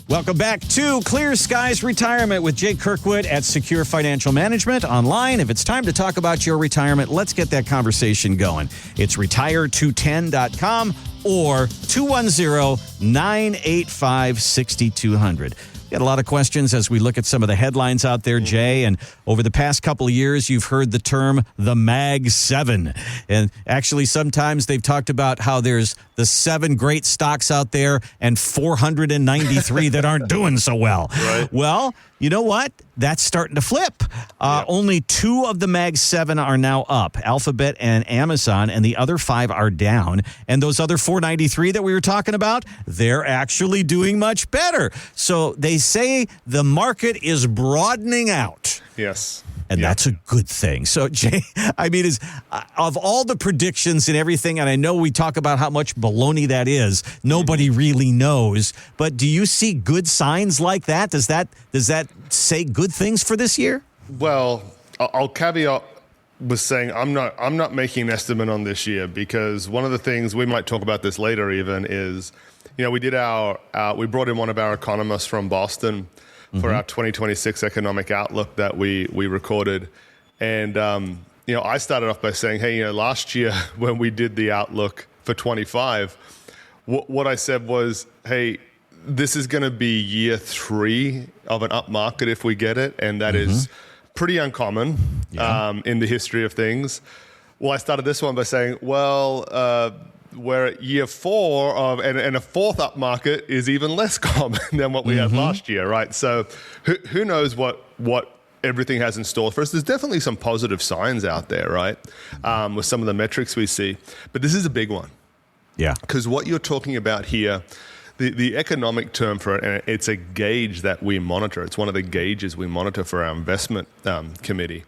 Welcome back to Clear Skies Retirement with Jay Kirkwood at Secure Financial Management online. If it's time to talk about your retirement, let's get that conversation going. It's retire210.com or 210-985-6200. Got a lot of questions as we look at some of the headlines out there, Jay. And over the past couple of years, you've heard the term the Mag 7. And actually, sometimes they've talked about how there's the 7 great stocks out there and 493 that aren't doing so well. Right. Well, you know what? That's starting to flip. Only 2 of the Mag 7 are now up, Alphabet and Amazon, and the other 5 are down. And those other 493 that we were talking about, they're actually doing much better. So they say the market is broadening out. Yes. And that's a good thing. So, Jay, I mean, of all the predictions and everything, and I know we talk about how much baloney that is, nobody really knows. But do you see good signs like that? Does that say good things for this year? Well, I'll caveat with saying I'm not making an estimate on this year, because one of the things, we might talk about this later even, is, we did we brought in one of our economists from Boston for our 2026 economic outlook that we recorded. And, I started off by saying, hey, last year when we did the outlook for 25, what I said was, hey, this is going to be year 3 of an up market if we get it. And that is pretty uncommon in the history of things. Well, I started this one by saying, we're at year 4 of, and a 4th up market is even less common than what we had last year, right? So who knows what everything has in store for us. There's definitely some positive signs out there, right? With some of the metrics we see. But this is a big one. Yeah. Because what you're talking about here, the economic term for it, and it's a gauge that we monitor. It's one of the gauges we monitor for our investment committee,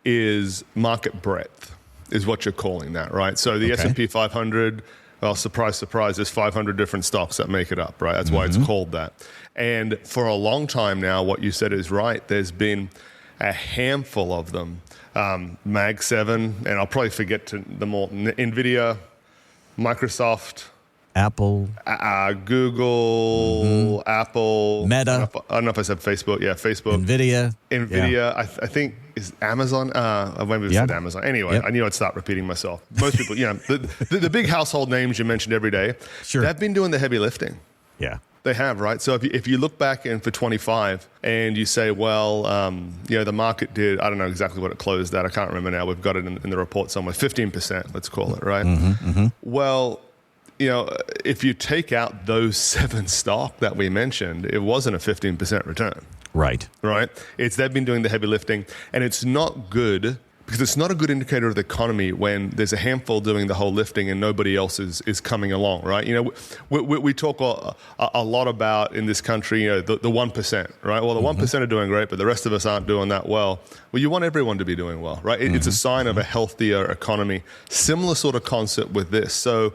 is market breadth. Is what you're calling that, right? So the S&P 500, well, surprise, surprise, there's 500 different stocks that make it up, right? That's why it's called that. And for a long time now, what you said is right. There's been a handful of them. Mag 7, and I'll probably forget them all. NVIDIA, Microsoft, Apple, Google, Apple, Meta. I don't know if I said Facebook. Yeah, Facebook. NVIDIA. Yeah. I think is Amazon. Maybe we said Amazon. Anyway, I knew I'd start repeating myself. Most people, the big household names you mentioned every day, they've been doing the heavy lifting. Yeah. They have, right? So if you look back for 25 and you say, the market did, I don't know exactly what it closed at. I can't remember now. We've got it in the report somewhere. 15%, let's call it, right? Well, if you take out those 7 stock that we mentioned, it wasn't a 15% return. Right. They've been doing the heavy lifting, and it's not good, because it's not a good indicator of the economy when there's a handful doing the whole lifting and nobody else is coming along, right? We talk a lot about in this country, the 1%, right? Well, the 1% are doing great, but the rest of us aren't doing that well. Well, you want everyone to be doing well, right? It's a sign of a healthier economy. Similar sort of concept with this. So,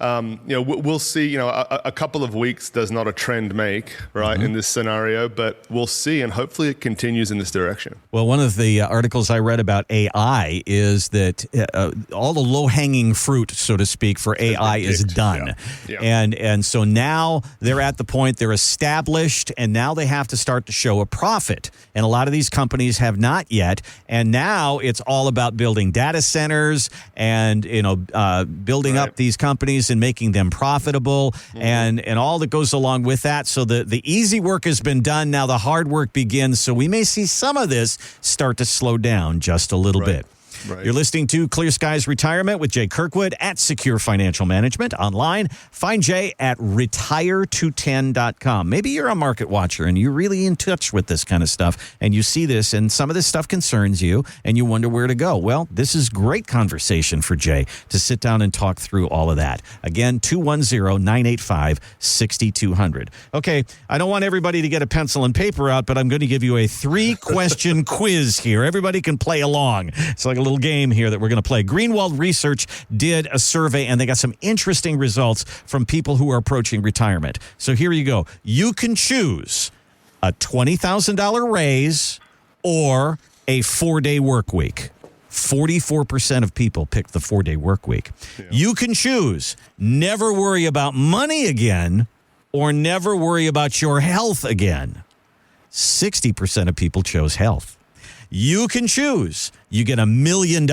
we'll see, a couple of weeks does not a trend make, right, in this scenario, but we'll see, and hopefully it continues in this direction. Well, one of the articles I read about AI is that all the low-hanging fruit, so to speak, for AI is done. Yeah. And so now they're at the point they're established, and now they have to start to show a profit. And a lot of these companies have not yet, and now it's all about building data centers and, building up these companies and making them profitable and all that goes along with that. So the easy work has been done. Now the hard work begins. So we may see some of this start to slow down just a little bit. Right. You're listening to Clear Skies Retirement with Jay Kirkwood at Secure Financial Management. Online, find Jay at retire210.com. Maybe you're a market watcher and you're really in touch with this kind of stuff, and you see this, and some of this stuff concerns you, and you wonder where to go. Well, this is great conversation for Jay to sit down and talk through all of that. Again, 210-985-6200. Okay, I don't want everybody to get a pencil and paper out, but I'm going to give you a 3-question quiz here. Everybody can play along. It's like a little game here that we're going to play. Greenwald Research did a survey, and they got some interesting results from people who are approaching retirement. So here you go. You can choose a $20,000 raise or a 4-day work week. 44% of people picked the 4-day work week. Yeah. You can choose never worry about money again or never worry about your health again? 60% of people chose health. You can choose. You get $1 million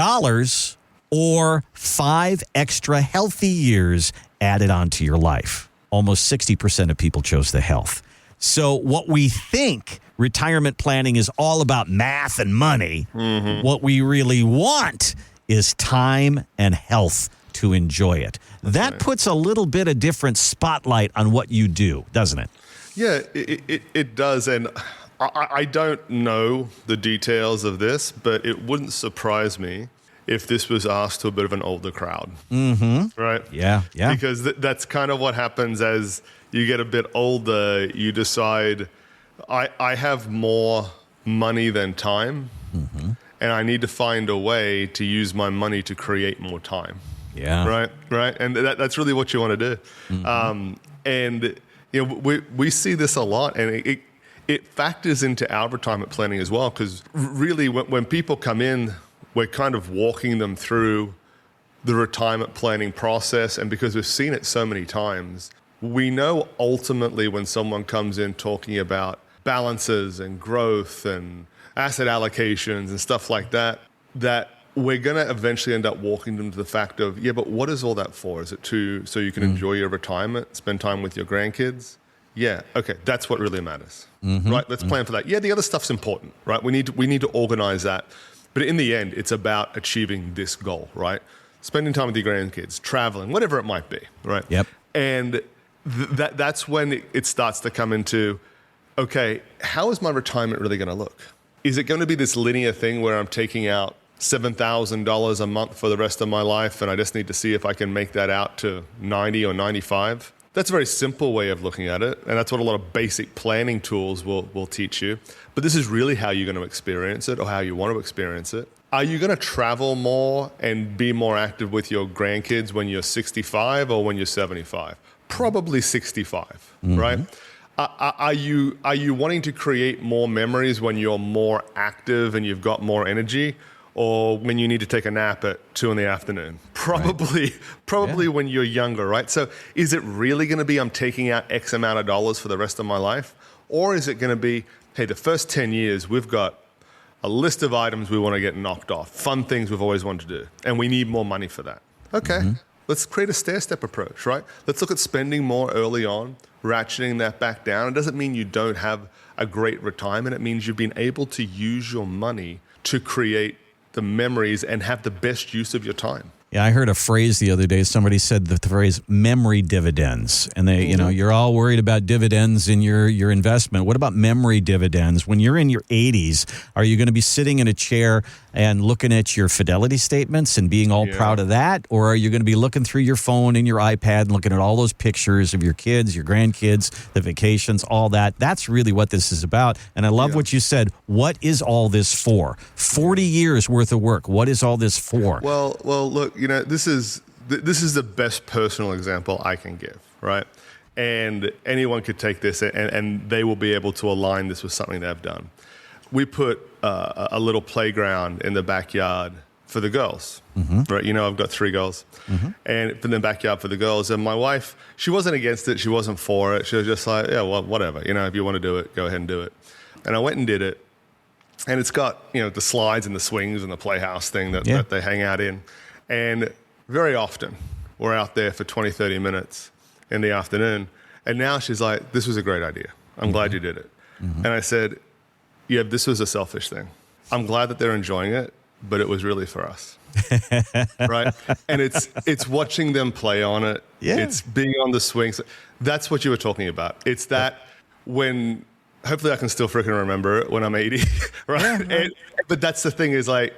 or 5 extra healthy years added onto your life. Almost 60% of people chose the health. So what we think retirement planning is all about math and money, what we really want is time and health to enjoy it. That puts a little bit of different spotlight on what you do, doesn't it? Yeah, it does. And I don't know the details of this, but it wouldn't surprise me if this was asked to a bit of an older crowd. Right? Yeah. Because that's kind of what happens as you get a bit older. You decide, I have more money than time, and I need to find a way to use my money to create more time. Yeah. Right. And that's really what you want to do. And you know, we see this a lot, and it factors into our retirement planning as well, because really when people come in, we're kind of walking them through the retirement planning process. And because we've seen it so many times, we know ultimately when someone comes in talking about balances and growth and asset allocations and stuff like that, that we're going to eventually end up walking them to the fact of, yeah, but what is all that for? Is it so you can enjoy your retirement, spend time with your grandkids? Yeah, okay, that's what really matters, right? Let's plan for that. Yeah, the other stuff's important, right? We need to organize that. But in the end, it's about achieving this goal, right? Spending time with your grandkids, traveling, whatever it might be, right? Yep. And that's when it starts to come into, okay, how is my retirement really going to look? Is it going to be this linear thing where I'm taking out $7,000 a month for the rest of my life, and I just need to see if I can make that out to 90 or 95? That's a very simple way of looking at it, and that's what a lot of basic planning tools will teach you. But this is really how you're going to experience it, or how you want to experience it. Are you going to travel more and be more active with your grandkids when you're 65 or when you're 75? Probably 65, right? Are you wanting to create more memories when you're more active and you've got more energy, or when you need to take a nap at 2 p.m? Probably when you're younger, right? So is it really going to be I'm taking out X amount of dollars for the rest of my life? Or is it going to be, hey, the first 10 years, we've got a list of items we want to get knocked off, fun things we've always wanted to do, and we need more money for that. Okay, let's create a stair-step approach, right? Let's look at spending more early on, ratcheting that back down. It doesn't mean you don't have a great retirement. It means you've been able to use your money to create the memories and have the best use of your time. Yeah, I heard a phrase the other day. Somebody said the phrase memory dividends. And they, you're all worried about dividends in your investment. What about memory dividends? When you're in your 80s, are you going to be sitting in a chair and looking at your Fidelity statements and being all proud of that? Or are you going to be looking through your phone and your iPad and looking at all those pictures of your kids, your grandkids, the vacations, all that? That's really what this is about. And I love what you said. What is all this for? 40 years worth of work. What is all this for? Well, look, this is the best personal example I can give, right? And anyone could take this and they will be able to align this with something they've done. We put a little playground in the backyard for the girls, right? I've got 3 girls, and in the backyard for the girls. And my wife, she wasn't against it. She wasn't for it. She was just like, yeah, well, whatever. If you want to do it, go ahead and do it. And I went and did it. And it's got, the slides and the swings and the playhouse thing that they hang out in. And very often we're out there for 20, 30 minutes in the afternoon. And now she's like, this was a great idea. I'm glad you did it. And I said, yeah, this was a selfish thing. I'm glad that they're enjoying it, but it was really for us. Right? And it's watching them play on it. Yeah. It's being on the swings. That's what you were talking about. It's that when, hopefully I can still freaking remember it when I'm 80, right? Yeah. But that's the thing is like,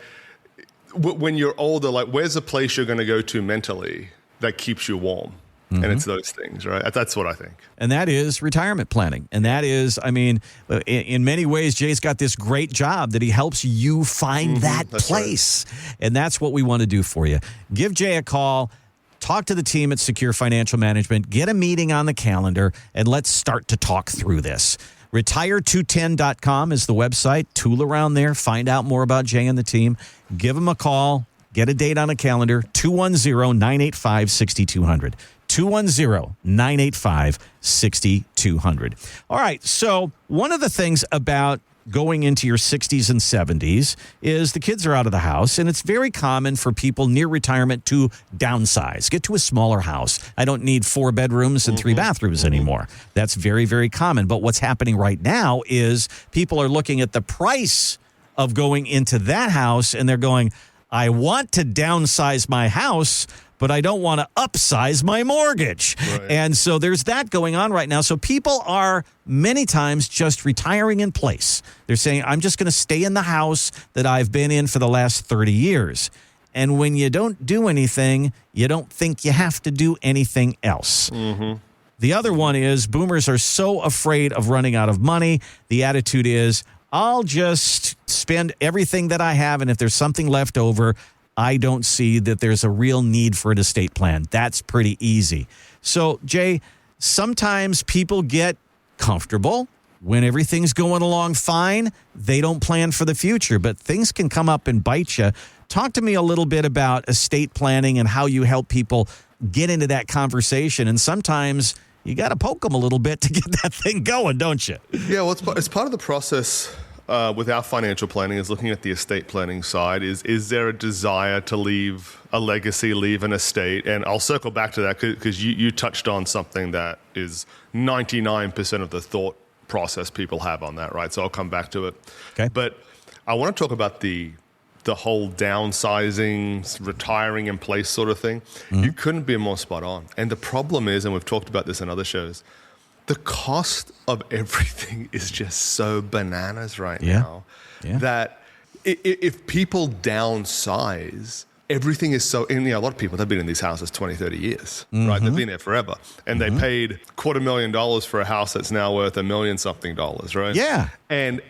when you're older, like where's the place you're going to go to mentally that keeps you warm? And it's those things, right? That's what I think. And that is retirement planning. And that is, in many ways, Jay's got this great job that he helps you find that place. Right. And that's what we want to do for you. Give Jay a call. Talk to the team at Secure Financial Management. Get a meeting on the calendar, and let's start to talk through this. Retire210.com is the website. Tool around there. Find out more about Jay and the team. Give them a call. Get a date on a calendar. 210-985-6200. 210-985-6200. All right, so one of the things about going into your 60s and 70s is the kids are out of the house, and it's very common for people near retirement to downsize, get to a smaller house. I don't need 4 bedrooms and 3 bathrooms anymore. That's very, very common. But what's happening right now is people are looking at the price of going into that house, and they're going, I want to downsize my house, but I don't want to upsize my mortgage. Right. And so there's that going on right now. So people are many times just retiring in place. They're saying, I'm just going to stay in the house that I've been in for the last 30 years. And when you don't do anything, you don't think you have to do anything else. The other one is boomers are so afraid of running out of money. The attitude is, I'll just spend everything that I have, and if there's something left over, I don't see that there's a real need for an estate plan. That's pretty easy. So, Jay, sometimes people get comfortable when everything's going along fine. They don't plan for the future, but things can come up and bite you. Talk to me a little bit about estate planning and how you help people get into that conversation. And sometimes you got to poke them a little bit to get that thing going, don't you? Yeah, well, it's part of the process with our financial planning is looking at the estate planning side. Is there a desire to leave a legacy, leave an estate? And I'll circle back to that because you touched on something that is 99% of the thought process people have on that, right? So I'll come back to it. Okay. But I want to talk about the whole downsizing, retiring in place sort of thing. You couldn't be more spot on. And the problem is, and we've talked about this in other shows, the cost of everything is just so bananas right now that if people downsize, everything is so, and a lot of people, they've been in these houses 20, 30 years, right? They've been there forever. And they paid $250,000 for a house that's now worth $1 million something, right? Yeah. And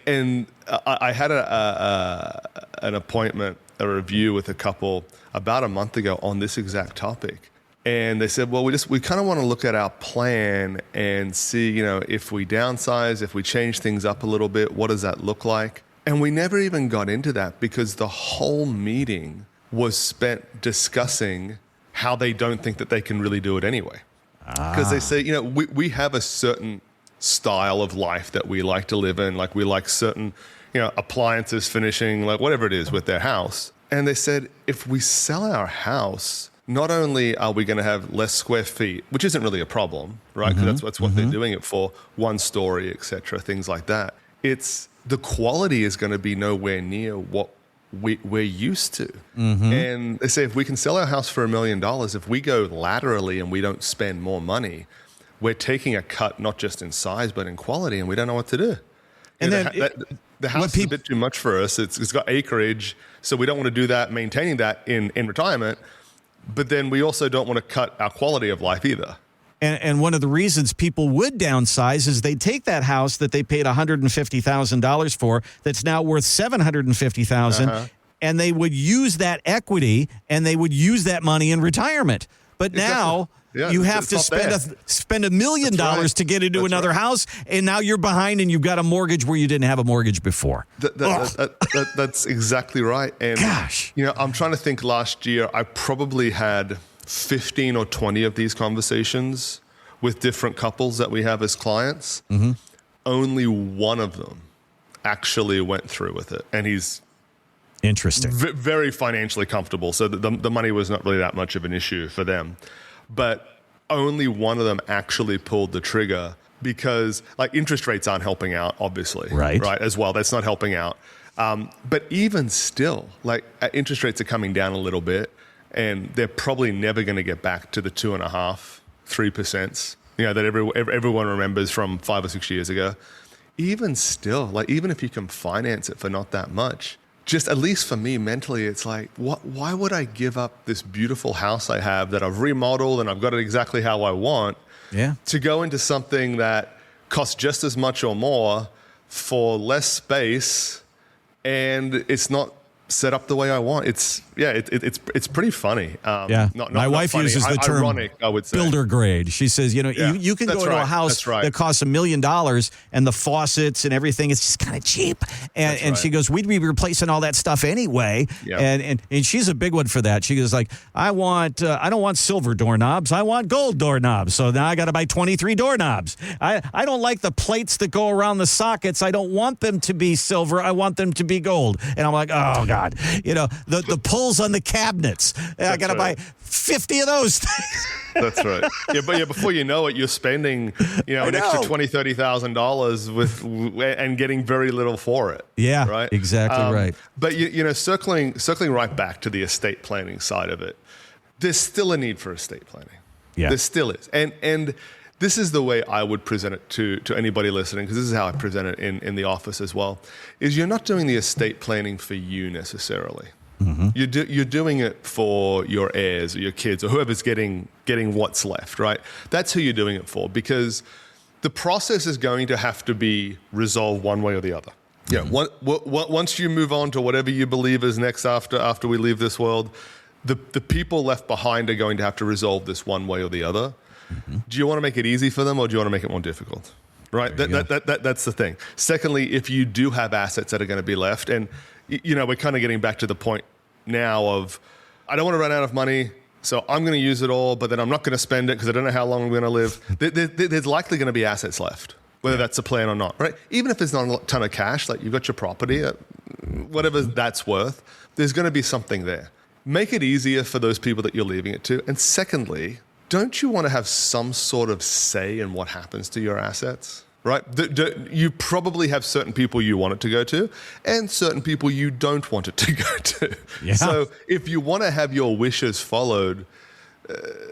I had an appointment, a review with a couple about a month ago on this exact topic. And they said, well, we kind of want to look at our plan and see, if we downsize, if we change things up a little bit, what does that look like? And we never even got into that because the whole meeting was spent discussing how they don't think that they can really do it anyway. Because they say, we have a certain style of life that we like to live in. Like we like certain, appliances, finishing, like whatever it is with their house. And they said, if we sell our house, not only are we going to have less square feet, which isn't really a problem, right? Because that's what they're doing it for, one story, et cetera, things like that. It's the quality is going to be nowhere near what we're used to. And they say if we can sell our house for $1 million, if we go laterally and we don't spend more money, we're taking a cut not just in size but in quality, and we don't know what to do. And the house is a bit too much for us. It's got acreage, so we don't want to do that, maintaining that in retirement. But then we also don't want to cut our quality of life either. And one of the reasons people would downsize is they take that house that they paid $150,000 for that's now worth $750,000, and they would use that equity and they would use that money in retirement. But now you have to spend $1 million to get into another house, and now you're behind and you've got a mortgage where you didn't have a mortgage before. That's exactly right. And gosh, I'm trying to think. Last year, I probably had 15 or 20 of these conversations with different couples that we have as clients. Only one of them actually went through with it, and he's interesting, very financially comfortable. So the money was not really that much of an issue for them. But only one of them actually pulled the trigger because, interest rates aren't helping out, obviously. Right, as well. That's not helping out. But even still, interest rates are coming down a little bit, and they're probably never going to get back to the 2.5%, 3%, that everyone remembers from 5 or 6 years ago. Even still, even if you can finance it for not that much, just at least for me mentally, it's why would I give up this beautiful house I have that I've remodeled and I've got it exactly how I want to go into something that costs just as much or more for less space, and it's not set up the way I want. It's pretty funny. My wife funny, uses the term ironic, I would say. Builder grade. She says, you can go to a house that costs $1 million and the faucets and everything, it's just kind of cheap. And she goes, we'd be replacing all that stuff anyway. Yep. And she's a big one for that. She goes like, I don't want silver doorknobs. I want gold doorknobs. So now I got to buy 23 doorknobs. I don't like the plates that go around the sockets. I don't want them to be silver. I want them to be gold. And I'm like, oh God. The pulls on the cabinets. I got to buy 50 of those things. That's right. But before you know it, you're spending, an extra $20,000, $30,000 and getting very little for it. Yeah, right. Exactly right. But circling right back to the estate planning side of it, there's still a need for estate planning. Yeah, there still is, and this is the way I would present it to anybody listening, because this is how I present it in the office as well, is you're not doing the estate planning for you necessarily. Mm-hmm. You're doing it for your heirs or your kids or whoever's getting what's left, right? That's who you're doing it for, because the process is going to have to be resolved one way or the other. Mm-hmm. Yeah. Once you move on to whatever you believe is next after we leave this world, the people left behind are going to have to resolve this one way or the other. Mm-hmm. Do you want to make it easy for them, or do you want to make it more difficult? Right. That's the thing. Secondly, if you do have assets that are going to be left, and we're kind of getting back to the point now of, I don't want to run out of money, so I'm going to use it all, but then I'm not going to spend it because I don't know how long I'm going to live. There's likely going to be assets left, whether that's the plan or not. Right. Even if there's not a ton of cash, like you've got your property, whatever that's worth, there's going to be something there. Make it easier for those people that you're leaving it to. And secondly, don't you want to have some sort of say in what happens to your assets, right? You probably have certain people you want it to go to and certain people you don't want it to go to. Yeah. So if you want to have your wishes followed,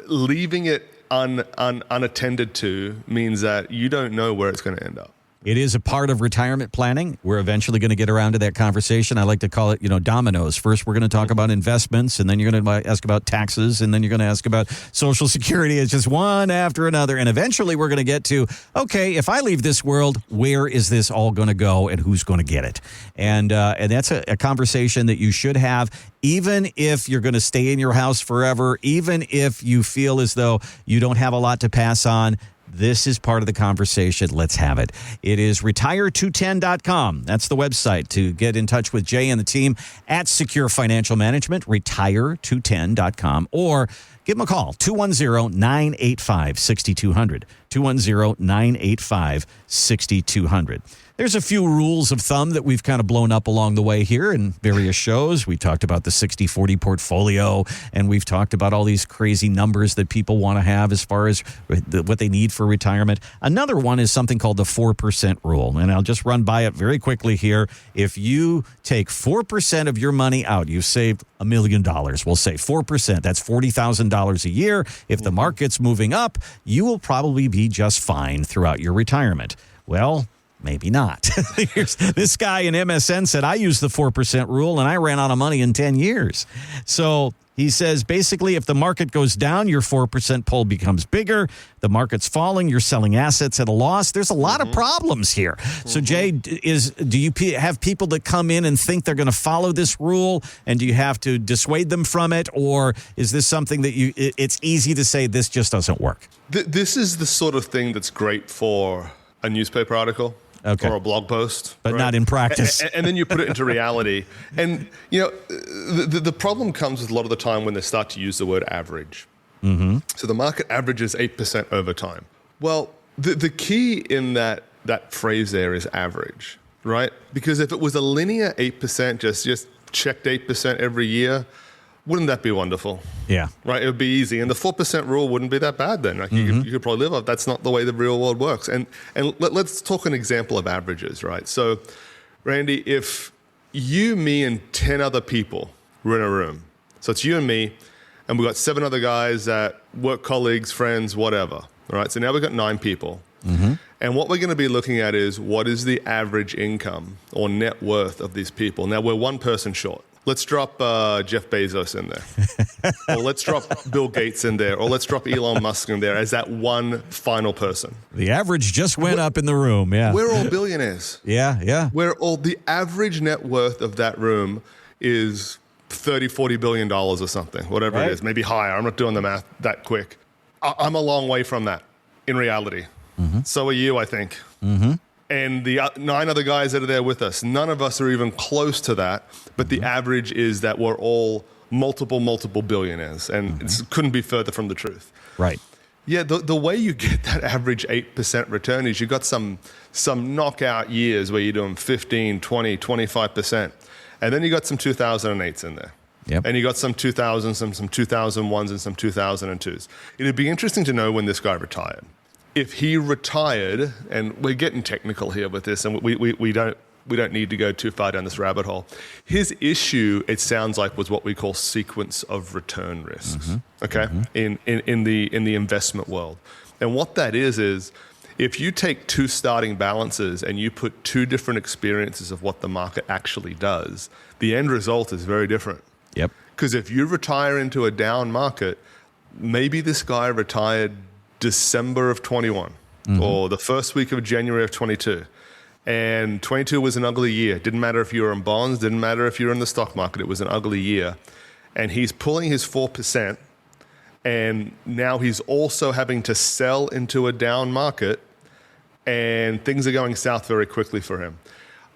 leaving it unattended to means that you don't know where it's going to end up. It is a part of retirement planning. We're eventually going to get around to that conversation. I like to call it, dominoes. First, we're going to talk about investments, and then you're going to ask about taxes, and then you're going to ask about Social Security. It's just one after another. And eventually we're going to get to, okay, if I leave this world, where is this all going to go and who's going to get it? And that's a conversation that you should have, even if you're going to stay in your house forever, even if you feel as though you don't have a lot to pass on. This is part of the conversation. Let's have it. It is retire210.com. That's the website to get in touch with Jay and the team at Secure Financial Management, retire210.com, or give them a call, 210-985-6200, 210-985-6200. There's a few rules of thumb that we've kind of blown up along the way here in various shows. We talked about the 60-40 portfolio, and we've talked about all these crazy numbers that people want to have as far as what they need for retirement. Another one is something called the 4% rule, and I'll just run by it very quickly here. If you take 4% of your money out, you've saved $1 million. We'll say 4%. That's $40,000 a year. If the market's moving up, you will probably be just fine throughout your retirement. Well, maybe not. This guy in MSN said, I used the 4% rule and I ran out of money in 10 years. So he says, basically, if the market goes down, your 4% pull becomes bigger. The market's falling, you're selling assets at a loss. There's a lot of problems here. So, Jay, do you have people that come in and think they're going to follow this rule, and do you have to dissuade them from it? Or is this something that it's easy to say this just doesn't work? This is the sort of thing that's great for a newspaper article. Okay. Or a blog post. But not in practice. And then you put it into reality. And, the problem comes with a lot of the time when they start to use the word average. Mm-hmm. So the market averages 8% over time. Well, the key in that phrase there is average, right? Because if it was a linear 8%, just checked 8% every year, wouldn't that be wonderful? Yeah. Right? It would be easy. And the 4% rule wouldn't be that bad then. Like you could probably live off. That's not the way the real world works. And let's talk an example of averages, right? So, Randy, if you, me, and 10 other people were in a room, so it's you and me, and we've got 7 other guys that work colleagues, friends, whatever. All right? So now we've got 9 people. Mm-hmm. And what we're going to be looking at is what is the average income or net worth of these people. Now, we're one person short. Let's drop Jeff Bezos in there. Or let's drop Bill Gates in there. Or let's drop Elon Musk in there as that one final person. The average just went up in the room, yeah. We're all billionaires. Yeah. We're all the average net worth of that room. is $30-40 billion or something, whatever Right. it is, maybe higher. I'm not doing the math that quick. I'm a long way from that in reality. So are you, I think. And the 9 other guys that are there with us, none of us are even close to that. But the average is that we're all multiple billionaires. And it couldn't be further from the truth. Right. Yeah, the way you get that average 8% return is you got some knockout years where you're doing 15, 20, 25%. And then you got some 2008s in there. Yep. And you got some 2000s, some 2001s, and some 2002s. It'd be interesting to know when this guy retired. If he retired, and we're getting technical here with this, and we don't need to go too far down this rabbit hole. His issue, it sounds like, was what we call sequence of return risks. Okay, in the investment world, and what that is if you take 2 starting balances and you put 2 different experiences of what the market actually does, the end result is very different. Yep. Because if you retire into a down market, maybe this guy retired December of 21 or the first week of January of 22. And 22 was an ugly year. Didn't matter if you were in bonds, didn't matter if you were in the stock market. It was an ugly year. And he's pulling his 4%. And now he's also having to sell into a down market. And things are going south very quickly for him.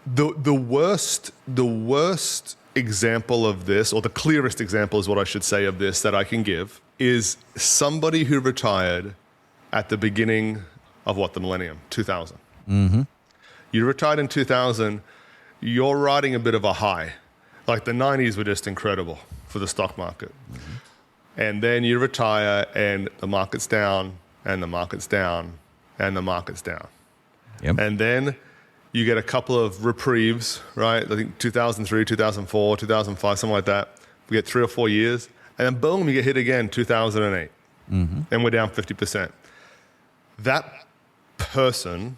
The worst example of this, or the clearest example is what I should say of this that I can give, is somebody who retired at the beginning of the millennium, 2000. You retired in 2000, you're riding a bit of a high. Like the 90s were just incredible for the stock market. And then you retire and the market's down, and the market's down, and the market's down. Yep. And then you get a couple of reprieves, right? I think 2003, 2004, 2005, something like that. We get 3 or 4 years. And then boom, you get hit again, 2008. And we're down 50%. That person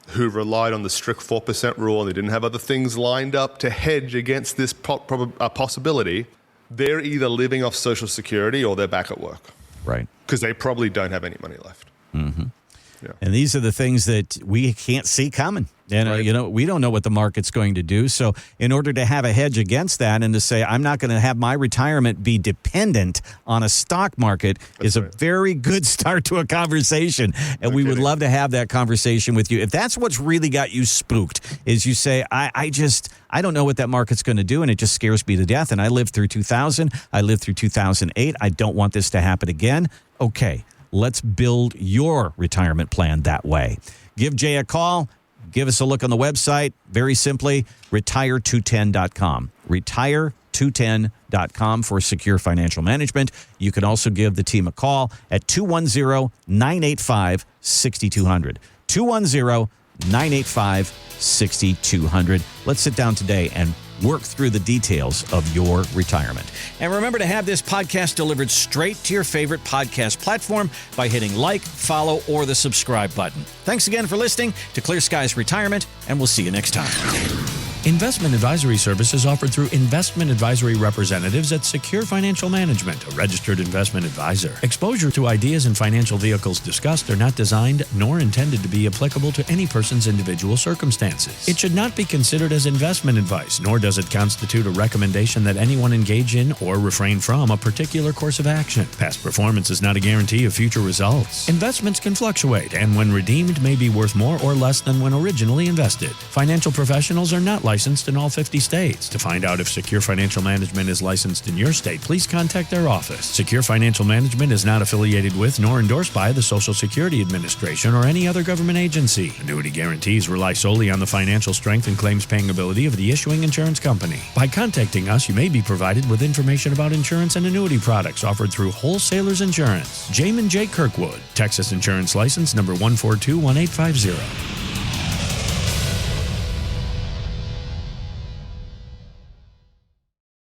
who relied on the strict 4% rule and they didn't have other things lined up to hedge against this possibility, they're either living off Social Security or they're back at work. Right. Because they probably don't have any money left. Yeah. And these are the things that we can't see coming. And, Right. We don't know what the market's going to do. So in order to have a hedge against that and to say, I'm not going to have my retirement be dependent on a stock market is right. a very good start to a conversation. And we would love to have that conversation with you. If that's what's really got you spooked, is you say, I don't know what that market's going to do, and it just scares me to death. And I lived through 2000. I lived through 2008. I don't want this to happen again. Okay, let's build your retirement plan that way. Give Jay a call. Give us a look on the website. Very simply, retire210.com. Retire210.com for secure financial management. You can also give the team a call at 210-985-6200. 210-985-6200. Let's sit down today and work through the details of your retirement. And remember to have this podcast delivered straight to your favorite podcast platform by hitting like, follow, or the subscribe button. Thanks again for listening to Clear Skies Retirement, and we'll see you next time. Investment advisory services offered through investment advisory representatives at Secure Financial Management, a registered investment advisor. Exposure to ideas and financial vehicles discussed are not designed nor intended to be applicable to any person's individual circumstances. It should not be considered as investment advice, nor does it constitute a recommendation that anyone engage in or refrain from a particular course of action. Past performance is not a guarantee of future results. Investments can fluctuate, and when redeemed may be worth more or less than when originally invested. Financial professionals are not licensed in all 50 states. To find out if Secure Financial Management is licensed in your state, please contact their office. Secure Financial Management is not affiliated with nor endorsed by the Social Security Administration or any other government agency. Annuity guarantees rely solely on the financial strength and claims paying ability of the issuing insurance company. By contacting us, you may be provided with information about insurance and annuity products offered through Wholesalers Insurance. Jamin J. Kirkwood, Texas Insurance License number 1421850.